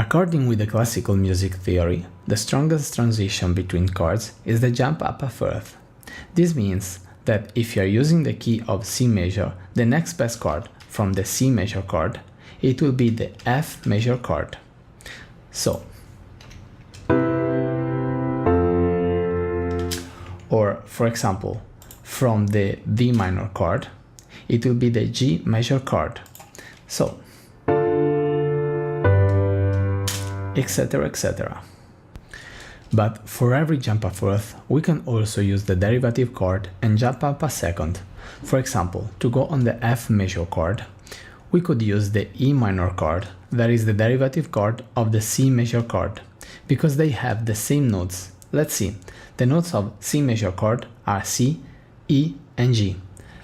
According with the classical music theory, the strongest transition between chords is the jump up a fourth. This means that if you are using the key of C major, the next best chord from the C major chord, it will be the F major chord. So, or for example, from the D minor chord, it will be the G major chord. So, etc, etc. But for every jump a fourth, we can also use the derivative chord and jump up a second. For example, to go on the F major chord, we could use the E minor chord, that is the derivative chord of the C major chord, because they have the same notes. Let's see, the notes of C major chord are C, E and G.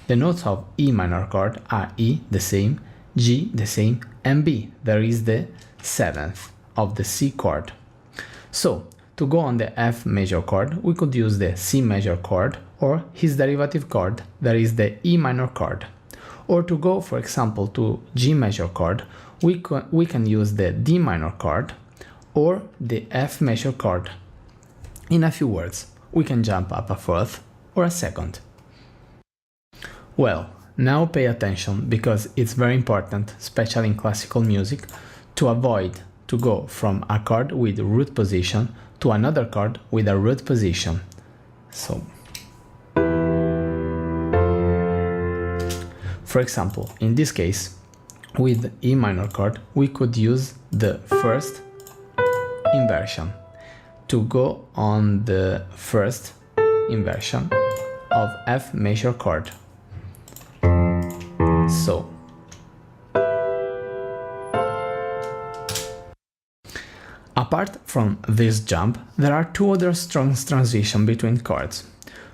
The notes of E minor chord are E, the same, G, the same, and B, there is the seventh of the C chord. So, to go on the F major chord, we could use the C major chord or his derivative chord, that is the E minor chord. Or to go, for example, to G major chord, we can use the D minor chord or the F major chord. In a few words, we can jump up a fourth or a second. Well, now pay attention, because it's very important, especially in classical music, to avoid to go from a chord with root position to another chord with a root position. So, for example, in this case, with E minor chord, we could use the first inversion to go on the first inversion of F major chord. So, apart from this jump, there are two other strong transitions between chords.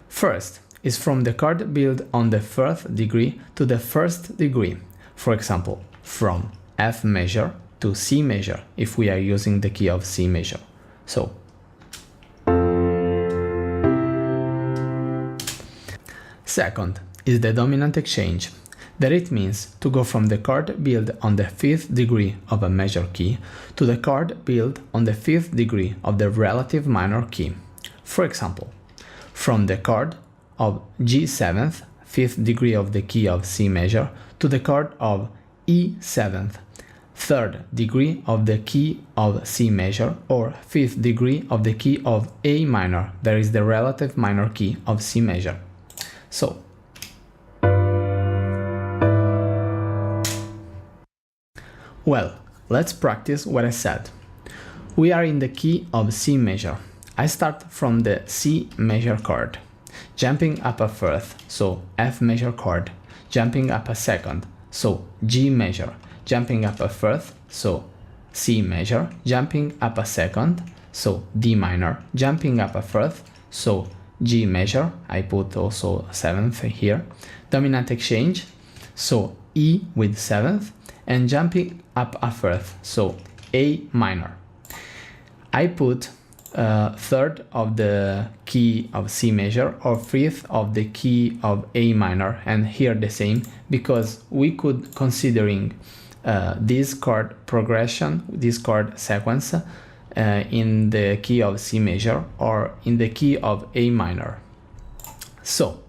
First is from the chord built on the fourth degree to the first degree. For example, from F major to C major, if we are using the key of C major. So, second is the dominant exchange. That it means to go from the chord built on the fifth degree of a major key to the chord built on the fifth degree of the relative minor key. For example, from the chord of G seventh, fifth degree of the key of C major, to the chord of E seventh, third degree of the key of C major, or fifth degree of the key of A minor, that is the relative minor key of C major. So, well, let's practice what I said. We are in the key of C major. I start from the C major chord, jumping up a fourth, so F major chord, jumping up a second, so G major, jumping up a fourth, so C major, jumping up a second, so D minor, jumping up a fourth, so G major, I put also seventh here, dominant exchange, so E with seventh, and jumping up a fourth, so A minor. I put third of the key of C major or fifth of the key of A minor, and here the same, because we could considering this chord progression, this chord sequence in the key of C major or in the key of A minor. So,